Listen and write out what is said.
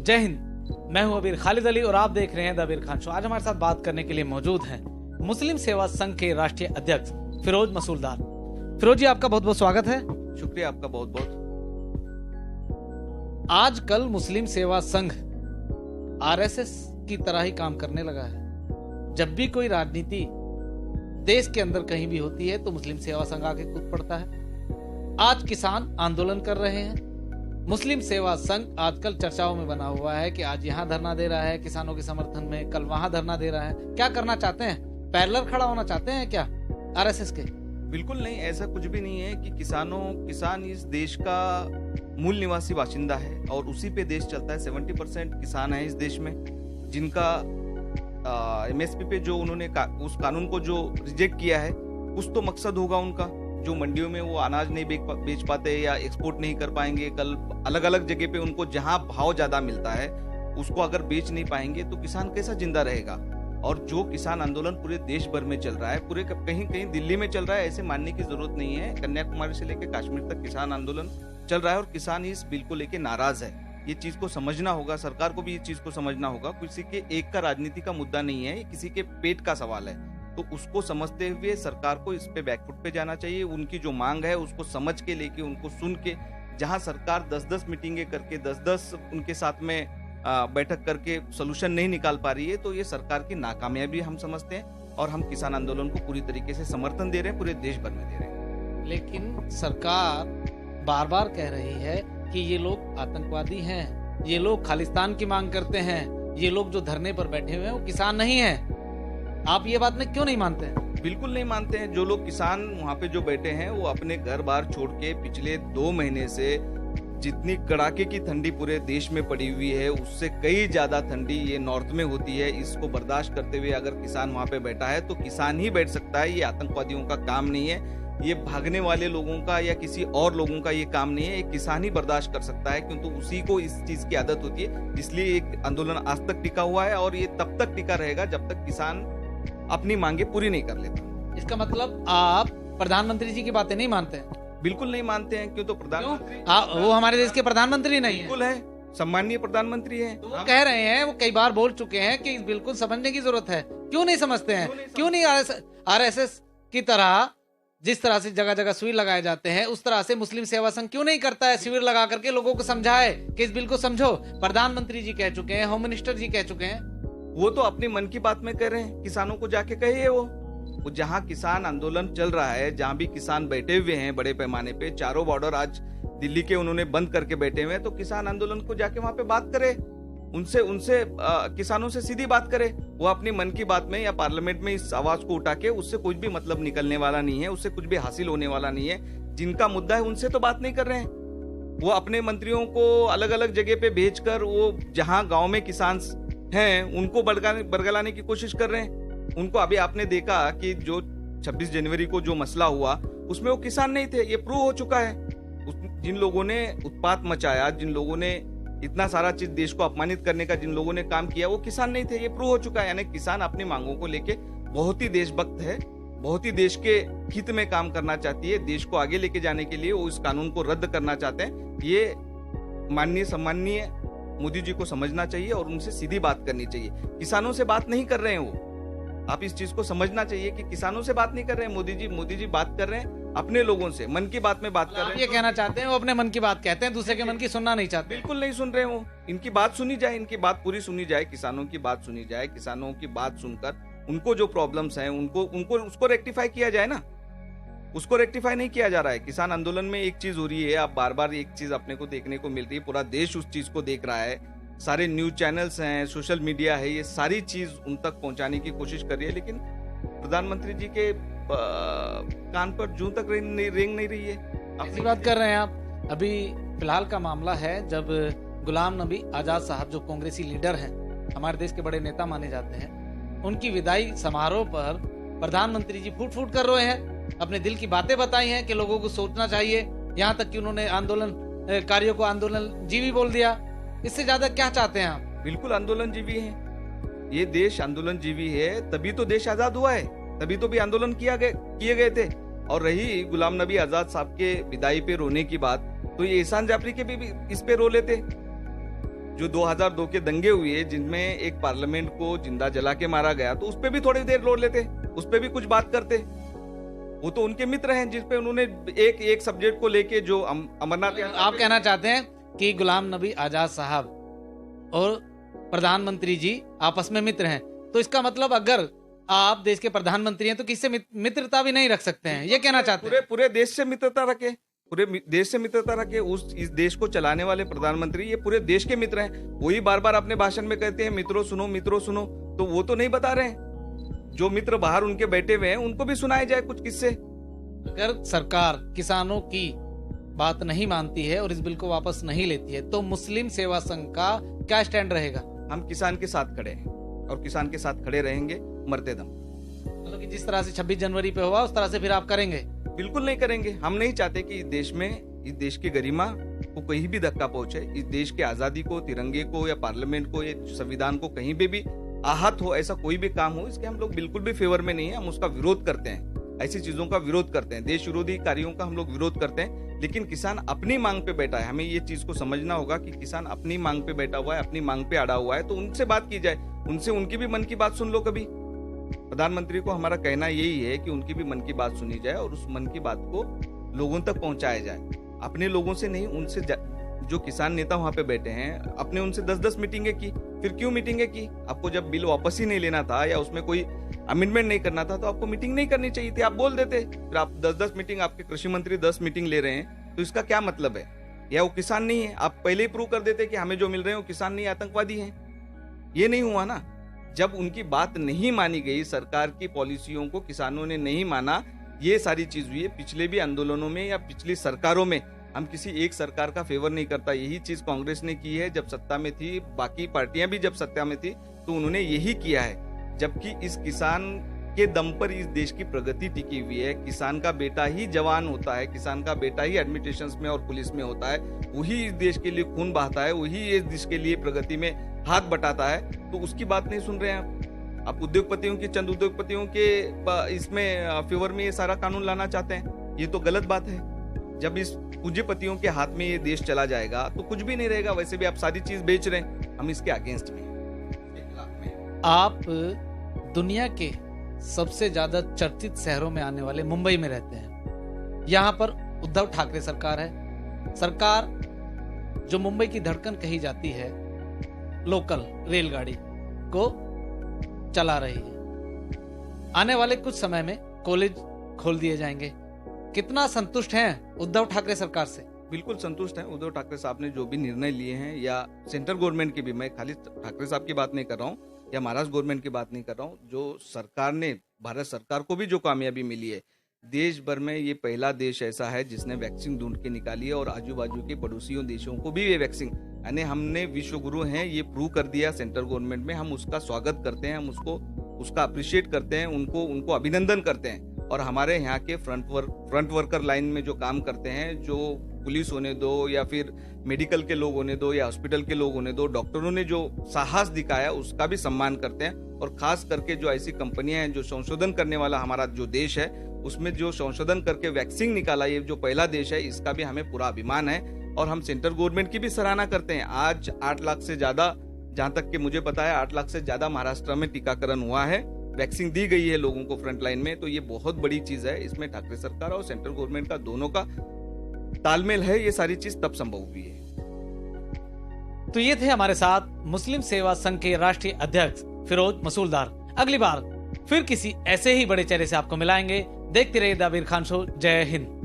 जय हिंद। मैं हूं अबीर खालिद अली और आप देख रहे हैं द अबीर खान शो। आज हमारे साथ बात करने के लिए मौजूद हैं मुस्लिम सेवा संघ के राष्ट्रीय अध्यक्ष फिरोज मसूलदार। फिरोज जी, आपका बहुत बहुत स्वागत है। शुक्रिया आपका बहुत बहुत। आजकल मुस्लिम सेवा संघ आरएसएस की तरह ही काम करने लगा है। जब भी कोई राजनीति देश के अंदर कहीं भी होती है तो मुस्लिम सेवा संघ आके कूद पड़ता है। आज किसान आंदोलन कर रहे हैं। मुस्लिम सेवा संघ आजकल चर्चाओं में बना हुआ है कि आज यहाँ धरना दे रहा है किसानों के समर्थन में, कल वहां धरना दे रहा है। क्या करना चाहते हैं? पैरेलल खड़ा होना चाहते हैं क्या आरएसएस के? बिल्कुल नहीं, ऐसा कुछ भी नहीं है कि किसान इस देश का मूल निवासी बाशिंदा है और उसी पे देश चलता है। 70% किसान है इस देश में, जिनका एमएसपी पे जो उन्होंने उस कानून को जो रिजेक्ट किया है, कुछ तो मकसद होगा उनका। जो मंडियों में वो अनाज नहीं बेच पाते या एक्सपोर्ट नहीं कर पाएंगे, कल अलग अलग जगह पे उनको जहां भाव ज्यादा मिलता है उसको अगर बेच नहीं पाएंगे तो किसान कैसा जिंदा रहेगा। और जो किसान आंदोलन पूरे देश भर में चल रहा है, पूरे कहीं कहीं दिल्ली में चल रहा है, ऐसे मानने की जरूरत नहीं है। कन्याकुमारी से लेकर कश्मीर तक किसान आंदोलन चल रहा है और किसान इस बिल को लेकर नाराज है। ये चीज को समझना होगा, सरकार को भी ये चीज को समझना होगा। किसी के एक का राजनीति का मुद्दा नहीं है, ये किसी के पेट का सवाल है। तो उसको समझते हुए सरकार को इस पे बैकफुट पे जाना चाहिए। उनकी जो मांग है उसको समझ के लेके, उनको सुन के, जहां सरकार 10-10 मीटिंगें करके 10-10 उनके साथ में बैठक करके सोल्यूशन नहीं निकाल पा रही है, तो ये सरकार की नाकामयाबी हम समझते हैं और हम किसान आंदोलन को पूरी तरीके से समर्थन दे रहे हैं, पूरे देश भर में दे रहे हैं। लेकिन सरकार बार बार कह रही है कि ये लोग आतंकवादी हैं, ये लोग खालिस्तान की मांग करते हैं, ये लोग जो धरने पर बैठे हुए हैं वो किसान नहीं है। आप ये बात में क्यों नहीं मानते हैं? बिल्कुल नहीं मानते हैं। जो लोग किसान वहाँ पे जो बैठे हैं वो अपने घर बार छोड़ के पिछले 2 महीने से जितनी कड़ाके की ठंडी पूरे देश में पड़ी हुई है, उससे कई ज्यादा ठंडी ये नॉर्थ में होती है। इसको बर्दाश्त करते हुए अगर किसान वहाँ पे बैठा है तो किसान ही बैठ सकता है। ये आतंकवादियों का काम नहीं है, ये भागने वाले लोगों का या किसी और लोगों का ये काम नहीं है। एक किसान ही बर्दाश्त कर सकता है, क्योंकि उसी को इस चीज की आदत होती है। इसलिए एक आंदोलन आज तक टिका हुआ है और ये तब तक टिका रहेगा जब तक किसान अपनी मांगे पूरी नहीं कर लेता। इसका मतलब आप प्रधानमंत्री जी की बातें नहीं मानते हैं? बिल्कुल नहीं मानते हैं। क्यों? तो प्रधानमंत्री वो हमारे देश के प्रधानमंत्री नहीं है। बिल्कुल है, सम्मानीय प्रधानमंत्री है। तो वो कह रहे हैं, वो कई बार बोल चुके हैं कि बिल्कुल समझने की जरूरत है। क्यों नहीं समझते हैं? क्यों नहीं आरएसएस की तरह जिस तरह से जगह जगह शिविर लगाए जाते हैं उस तरह से मुस्लिम सेवा संघ क्यों नहीं करता है? शिविर लगा करके लोगों को समझाए कि इस बिल को समझो। प्रधानमंत्री जी कह चुके हैं, होम मिनिस्टर जी कह चुके हैं। वो तो अपनी मन की बात में कह रहे हैं, किसानों को जाके कहिए। वो जहां किसान आंदोलन चल रहा है, जहां भी किसान बैठे हुए हैं बड़े पैमाने पे, चारों बॉर्डर आज दिल्ली के उन्होंने बंद करके बैठे हुए हैं, तो किसान आंदोलन को जाके वहां पे बात करे, उनसे किसानों से सीधी बात करे। वो अपनी मन की बात में या पार्लियामेंट में इस आवाज को उठा के, उससे कुछ भी मतलब निकलने वाला नहीं है, उससे कुछ भी हासिल होने वाला नहीं है। जिनका मुद्दा है उनसे तो बात नहीं कर रहे हैं। वो अपने मंत्रियों को अलग अलग जगह पे भेजकर, वो जहां गाँव में किसान हैं उनको बरगलाने की कोशिश कर रहे हैं। उनको अभी आपने देखा कि जो 26 जनवरी को जो मसला हुआ उसमें वो किसान नहीं थे, ये प्रूव हो चुका है। जिन लोगों ने उत्पात मचाया, जिन लोगों ने इतना सारा चीज देश को अपमानित करने का जिन लोगों ने काम किया, वो किसान नहीं थे, ये प्रूव हो चुका है। यानी किसान अपनी मांगों को लेके बहुत ही देशभक्त है, बहुत ही देश के हित में काम करना चाहती है। देश को आगे लेके जाने के लिए वो इस कानून को रद्द करना चाहते हैं। ये माननीय सम्माननीय मोदी जी को समझना चाहिए और उनसे सीधी बात करनी चाहिए। किसानों से बात नहीं कर रहे हैं वो, आप इस चीज को समझना चाहिए कि किसानों से बात नहीं कर रहे हैं मोदी जी बात कर रहे हैं अपने लोगों से, मन की बात में बात कर रहे हैं। ये कहना चाहते हैं वो अपने मन की बात कहते हैं, दूसरे के मन की सुनना नहीं चाहते। बिल्कुल नहीं सुन रहे वो। इनकी बात सुनी जाए, इनकी बात पूरी सुनी जाए, किसानों की बात सुनी जाए। किसानों की बात सुनकर उनको जो प्रॉब्लम्स हैं उनको उसको रेक्टिफाई किया जाए ना। उसको रेक्टिफाई नहीं किया जा रहा है। किसान आंदोलन में एक चीज हो रही है, अब बार बार एक चीज अपने को देखने को मिल रही है, पूरा देश उस चीज को देख रहा है, सारे न्यूज चैनल्स हैं, सोशल मीडिया है, ये सारी चीज उन तक पहुंचाने की कोशिश कर रही है, लेकिन प्रधानमंत्री जी के कान पर जूं तक रेंग नहीं रही है। ऐसी बात कर रहे हैं आप। अभी फिलहाल का मामला है जब गुलाम नबी आजाद साहब, जो कांग्रेसी लीडर हैं, हमारे देश के बड़े नेता माने जाते हैं, उनकी विदाई समारोह पर प्रधानमंत्री जी फूट फूट कर रहे हैं, अपने दिल की बातें बताई हैं कि लोगों को सोचना चाहिए। यहाँ तक कि उन्होंने आंदोलनकारियों को आंदोलन जीवी बोल दिया। इससे ज्यादा क्या चाहते हैं आप? बिल्कुल आंदोलन जीवी है, ये देश आंदोलन जीवी है, तभी तो देश आजाद हुआ है, तभी तो भी आंदोलन किए गए थे। और रही गुलाम नबी आजाद साहब के विदाई पे रोने की बात, तो ये एहसान जाफरी के भी इस पे रो लेते। जो 2002 के दंगे हुए जिनमें एक पार्लियामेंट को जिंदा जला के मारा गया, तो उस पे भी थोड़ी देर लोड लेते, उस पे भी कुछ बात करते। वो तो उनके मित्र हैं जिसपे उन्होंने एक सब्जेक्ट को लेके जो अमरनाथ यात्रा। आप कहना चाहते हैं कि गुलाम नबी आजाद साहब और प्रधानमंत्री जी आपस में मित्र हैं, तो इसका मतलब अगर आप देश के प्रधानमंत्री हैं तो किससे मित्रता भी नहीं रख सकते हैं, ये कहना चाहते हैं? पूरे देश से मित्रता रखे, पूरे देश से मित्रता रखे। इस देश को चलाने वाले प्रधानमंत्री ये पूरे देश के मित्र हैं। वही बार बार अपने भाषण में कहते हैं मित्रों सुनो, मित्रों सुनो, तो वो तो नहीं बता रहे हैं। जो मित्र बाहर उनके बैठे हुए हैं उनको भी सुनाए जाए कुछ किस्से। अगर सरकार किसानों की बात नहीं मानती है और इस बिल को वापस नहीं लेती है तो मुस्लिम सेवा संघ का क्या स्टैंड रहेगा? हम किसान के साथ खड़े हैं और किसान के साथ खड़े रहेंगे मरते दम। मतलब कि जिस तरह से 26 जनवरी पे हुआ उस तरह से फिर आप करेंगे? बिल्कुल नहीं करेंगे। हम नहीं चाहते कि इस देश में, इस देश की गरिमा को कहीं भी धक्का पहुंचे, इस देश की आजादी को, तिरंगे को या पार्लियामेंट को या संविधान को कहीं पे भी आहत हो, ऐसा कोई भी काम हो, इसके हम लोग बिल्कुल भी फेवर में नहीं है। हम उसका विरोध करते हैं, ऐसी चीजों का विरोध करते हैं, देश विरोधी कार्यों का हम लोग विरोध करते हैं। लेकिन किसान अपनी मांग पे बैठा है, हमें ये चीज को समझना होगा कि किसान अपनी मांग पे बैठा हुआ है, अपनी मांग पे अड़ा हुआ है, तो उनसे बात की जाए, उनसे उनकी भी मन की बात सुन लो। कभी प्रधानमंत्री को हमारा कहना यही है कि उनकी भी मन की बात सुनी जाए और उस मन की बात को लोगों तक पहुंचाया जाए। अपने लोगों से नहीं, उनसे जो किसान नेता वहां पे बैठे हैं, अपने उनसे 10-10 मीटिंगें की। फिर क्यों मीटिंगें की? आपको जब बिल वापस ही नहीं लेना था या उसमें कोई अमेंडमेंट नहीं करना था तो आपको मीटिंग नहीं करनी चाहिए थी, आप बोल देते। फिर आप 10-10 मीटिंग, आपके कृषि मंत्री 10 मीटिंग ले रहे हैं, तो इसका क्या मतलब है? या वो किसान नहीं है? आप पहले ही प्रूव कर देते कि हमें जो मिल रहे हैं वो किसान नहीं, आतंकवादी हैं। ये नहीं हुआ ना। जब उनकी बात नहीं मानी गई, सरकार की पॉलिसियों को किसानों ने नहीं माना, ये सारी चीज हुई है। पिछले भी आंदोलनों में या पिछली सरकारों में हम किसी एक सरकार का फेवर नहीं करता। यही चीज कांग्रेस ने की है जब सत्ता में थी, बाकी पार्टियां भी जब सत्ता में थी तो उन्होंने यही किया है। जबकि इस किसान के दम पर इस देश की प्रगति टिकी हुई है। किसान का बेटा ही जवान होता है, किसान का बेटा ही एडमिनिस्ट्रेशन में और पुलिस में होता है, वही इस देश के लिए खून बहाता है, वही इस देश के लिए प्रगति में हाथ बटाता है। तो उसकी बात नहीं सुन रहे हैं आप उद्योगपतियों की, चंद उद्योगपतियों के इसमें फेवर में ये सारा कानून लाना चाहते हैं। ये तो गलत बात है। जब इस पूंजीपतियों के हाथ में ये देश चला जाएगा तो कुछ भी नहीं रहेगा। वैसे भी आप सारी चीज बेच रहे हैं, हम इसके अगेंस्ट में। आप दुनिया के सबसे ज्यादा चर्चित शहरों में आने वाले मुंबई में रहते हैं। यहाँ पर उद्धव ठाकरे सरकार है। सरकार जो मुंबई की धड़कन कही जाती है, लोकल रेलगाड़ी को चला रही है। आने वाले कुछ समय में कॉलेज खोल दिए जाएंगे। कितना संतुष्ट हैं उद्धव ठाकरे सरकार से? बिल्कुल संतुष्ट हैं। उद्धव ठाकरे साहब ने जो भी निर्णय लिए हैं, या सेंट्रल गवर्नमेंट की भी, मैं खाली ठाकरे साहब की बात नहीं कर रहा हूँ या महाराष्ट्र गवर्नमेंट की बात नहीं कर रहा हूँ, जो सरकार ने, भारत सरकार को भी जो कामयाबी मिली है, देश भर में ये पहला देश ऐसा है जिसने वैक्सीन ढूंढ के निकाली है और आजू बाजू के पड़ोसियों देशों को भी ये वैक्सीन, यानी हमने विश्व गुरु हैं ये प्रूव कर दिया सेंट्रल गवर्नमेंट में। हम उसका स्वागत करते हैं, हम उसका अप्रिशिएट करते हैं, उनको अभिनंदन करते हैं। और हमारे यहाँ के फ्रंट वर्कर लाइन में जो काम करते हैं, जो पुलिस होने दो या फिर मेडिकल के लोग होने दो या हॉस्पिटल के लोग होने दो, डॉक्टरों ने जो साहस दिखाया उसका भी सम्मान करते हैं। और खास करके जो ऐसी कंपनियां हैं जो संशोधन करने वाला हमारा जो देश है, उसमें जो संशोधन करके वैक्सीन निकाला, ये जो पहला देश है, इसका भी हमें पूरा अभिमान है। और हम सेंट्रल गवर्नमेंट की भी सराहना करते हैं। आज 8 लाख से ज्यादा, जहां तक कि मुझे पता है 8 लाख से ज्यादा महाराष्ट्र में टीकाकरण हुआ है, वैक्सीन दी गई है लोगों को फ्रंट लाइन में। तो ये बहुत बड़ी चीज है। इसमें ठाकरे सरकार और सेंट्रल गवर्नमेंट का दोनों का तालमेल है। ये सारी चीज तब संभव हुई है। तो ये थे हमारे साथ मुस्लिम सेवा संघ के राष्ट्रीय अध्यक्ष फिरोज मसूलदार। अगली बार फिर किसी ऐसे ही बड़े चेहरे से आपको मिलाएंगे। देखते रहिए द अबीर खान शो। जय हिंद।